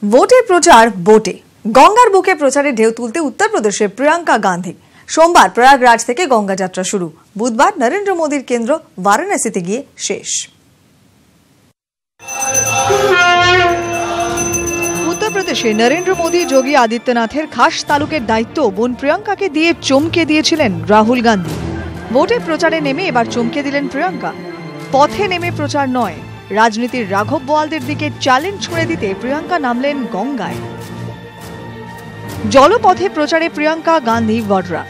ভোটের প্রচার বোটে, গঙ্গার বুকে প্রচারে ঢেউ তুলতে উত্তরপ্রদেশের প্রিয়াঙ্কা গান্ধী। সোমবার প্রয়াগরাজ থেকে গঙ্গা যাত্রা শুরু, বুধবার নরেন্দ্র মোদীর কেন্দ্র বারাণসীতে গিয়ে শেষ। উত্তরপ্রদেশে নরেন্দ্র মোদী যোগী আদিত্যনাথের খাস তালুকের দায়িত্ব বোন প্রিয়াঙ্কাকে দিয়ে চমকে দিয়েছিলেন রাহুল গান্ধী। ভোটে প্রচারে নেমে এবার চমকে দিলেন প্রিয়াঙ্কা। পথে নেমে প্রচার নয়, রাজনীতির রাঘব বোয়ালদের দিকে চ্যালেঞ্জ ছুঁড়ে দিতে প্রিয়াঙ্কা নামলেন গঙ্গায়। জলপথে প্রচারে প্রিয়াঙ্কা গান্ধী বড়রা।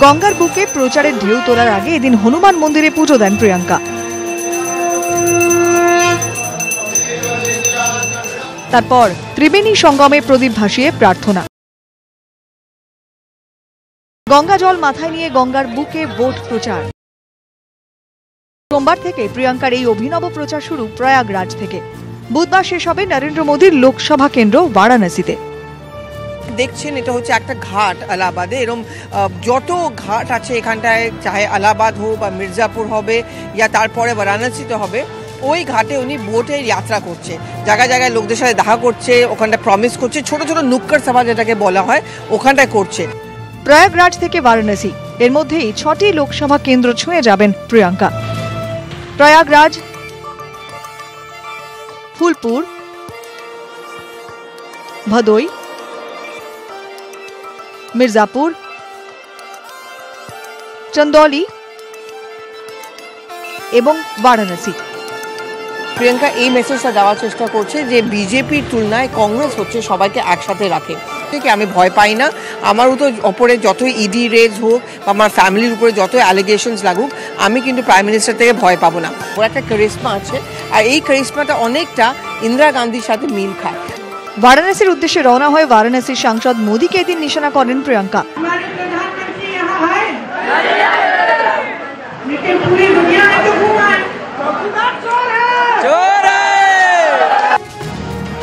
গঙ্গার বুকে প্রচারের ঢেউ তোলার আগে এদিন হনুমান মন্দিরে পুজো দেন প্রিয়াঙ্কা। তারপর ত্রিবেণী সঙ্গমে প্রদীপ ভাসিয়ে প্রার্থনা। গঙ্গা জল মাথায় নিয়ে গঙ্গার বুকে ভোট প্রচার। সোমবার থেকে প্রিয়াঙ্কার এই অভিনব প্রচার শুরু প্রয়াগরাজ থেকে। বুধবার শেষ হবে নরেন্দ্র মোদীর লোকসভা কেন্দ্র বারাণসীতে। দেখছেন এটা হচ্ছে একটা ঘাট এলাহাবাদে, এরকম যত ঘাট আছে এখানটায়, চাহে এলাহাবাদ হোক বা মির্জাপুর হবে ইয়া তারপরে বারাণসীতে হবে, ওই ঘাটে উনি বোটের যাত্রা করছে, জায়গায় জায়গায় লোকদের সাথে দেখা করছে, ওখানটা প্রমিস করছে, ছোট ছোট নুক্কড় সভা যেটাকে বলা হয় ওখানটায় করছে। প্রয়াগরাজ থেকে বারাণসী, এর মধ্যেই 6টি লোকসভা কেন্দ্র ছুঁয়ে যাবেন প্রিয়াঙ্কা। প্রয়াগরাজ, ফুলপুর, ভদোই, মির্জাপুর, চন্দৌলি এবং বারাণসী। প্রিয়াঙ্কা এই মেসেজটা দেওয়ার চেষ্টা করছে যে বিজেপির তুলনায় কংগ্রেস হচ্ছে সবাইকে একসাথে রাখে। ঠিক, আমি ভয় পাই না, আমার ওপরে যতই ইডি রেজ হোক বা আমার ফ্যামিলির উপরে যত অ্যালিগেশনস লাগুক, আমি কিন্তু প্রাইম মিনিস্টার থেকে ভয় পাবো না। ওর একটা ক্যারিশমা আছে, আর এই ক্যারিশমাটা অনেকটা ইন্দিরা গান্ধীর সাথে মিল খায়। বারাণসীর উদ্দেশ্যে রওনা হয়ে বারাণসীর সাংসদ মোদীকে এদিন নিশানা করেন প্রিয়াঙ্কা।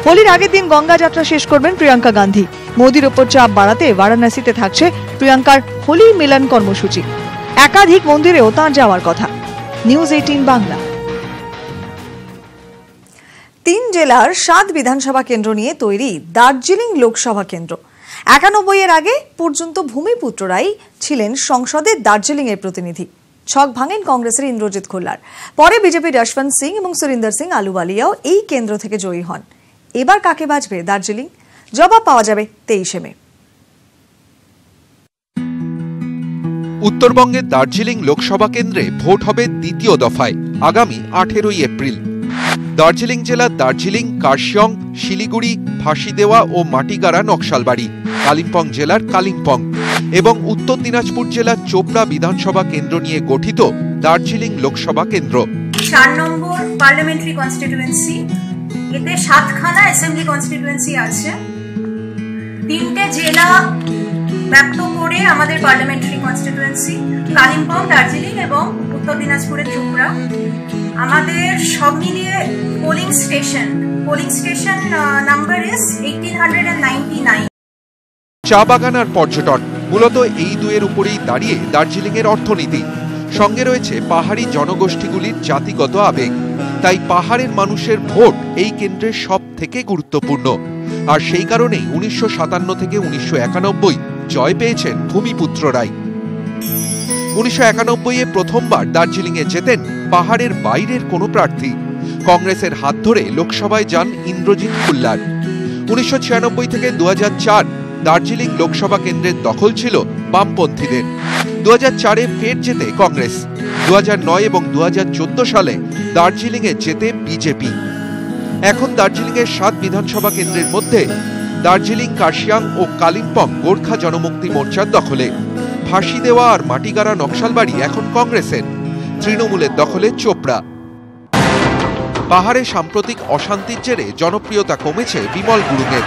হোলির আগের দিন গঙ্গা যাত্রা শেষ করবেন প্রিয়াঙ্কা গান্ধী। মোদীর ওপর চাপ বাড়াতে বারাণসীতে থাকছে প্রিয়াঙ্কার হোলি মিলন কর্মসূচি। একাধিক মন্দিরেও তাঁর যাওয়ার কথা। নিউজ 18 বাংলা। 3 জেলার 7 বিধানসভা কেন্দ্র নিয়ে তৈরি দার্জিলিং লোকসভা কেন্দ্র। 91 এর আগে পর্যন্ত ভূমিপুত্ররাই ছিলেন সংসদে দার্জিলিং এর প্রতিনিধি। ছক ভাঙেন কংগ্রেসের ইন্দ্রজিৎ খোল্লার। পরে বিজেপির যশবন্ত সিং এবং সুরিন্দর সিং আলুওয়ালিয়াও এই কেন্দ্র থেকে জয়ী হন। এবার কাকে বাজবে দার্জিলিং? জবাব পাওয়া যাবে 23 মে। উত্তরবঙ্গের দার্জিলিং লোকসভা কেন্দ্রে ভোট হবে দ্বিতীয় দফায় আগামী 18 এপ্রিল। দার্জিলিং জেলার দার্জিলিং, কার্শিয়ং, শিলিগুড়ি, ফাঁসিদেওয়া ও মাটিগাড়া নকশালবাড়ি, কালিম্পং জেলার কালিম্পং এবং উত্তর দিনাজপুর জেলার চোপড়া বিধানসভা কেন্দ্র নিয়ে গঠিত দার্জিলিং লোকসভা কেন্দ্র। 4 নম্বর পার্লামেন্টারি কনস্টিটিউয়েন্সি, এতে 7খানা অ্যাসেম্বলি কনস্টিটিউয়েন্সি আছে। 3টে জেলা ব্যক্ত করে আমাদের পার্লামেন্টারি কনস্টিটিউয়েন্সি, কালিম্পং, দার্জিলিং এবং উত্তর দিনাজপুরের চোপড়া। আমাদের সব মিলিয়ে পোলিং স্টেশন নাম্বার ইজ 1899। চা বাগান আর পর্যটন মূলত এই দুয়ের উপরেই দাঁড়িয়ে দার্জিলিং এর অর্থনীতি। সঙ্গে রয়েছে পাহাড়ি জনগোষ্ঠীগুলির জাতিগত আবেগ। তাই পাহাড়ের মানুষের ভোট এই কেন্দ্রের সব থেকে গুরুত্বপূর্ণ। আর সেই কারণেই 1957 থেকে 1991 জয় পেয়েছেন ভূমিপুত্ররাই। 1991-এ প্রথমবার দার্জিলিংয়ে যেতেন পাহাড়ের বাইরের কোনো প্রার্থী। কংগ্রেসের হাত ধরে লোকসভায় যান ইন্দ্রজিৎ খোল্লার। 1996 থেকে 2004 দার্জিলিং লোকসভা কেন্দ্রের দখল ছিল বামপন্থীদের। 2004-এ ফের জেতে কংগ্রেস। 2009 এবং 2014 সালে দার্জিলিংয়ে জেতে বিজেপি। এখন দার্জিলিংয়ের 7 বিধানসভা কেন্দ্রের মধ্যে দার্জিলিং, কার্শিয়াং ও কালিম্পং গোর্খা জনমুক্তি মোর্চার দখলে। ফাঁসিদেওয়া আর মাটিগাড়া নকশালবাড়ি এখন কংগ্রেসের। তৃণমূলের দখলে চোপড়া। পাহাড়ে সাম্প্রতিক অশান্তির জেরে জনপ্রিয়তা কমেছে বিমল গুরুংয়ের।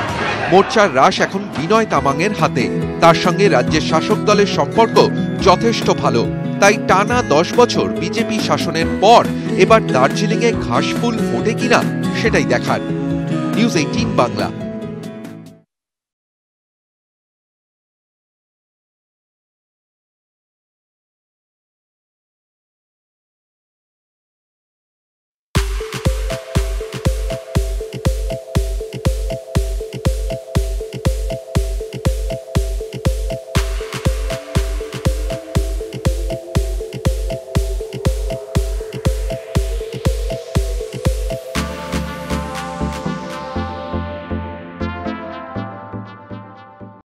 মোর্চার রাশ এখন বিনয় তামাংয়ের হাতে। তার সঙ্গে রাজ্যের শাসক দলের সম্পর্ক যথেষ্ট ভালো। তাই টানা 10 বছর বিজেপি শাসনের পর এবার দার্জিলিংয়ে ঘাসফুল ফোটে কিনা সেটাই দেখার। নিউজ 18 বাংলা।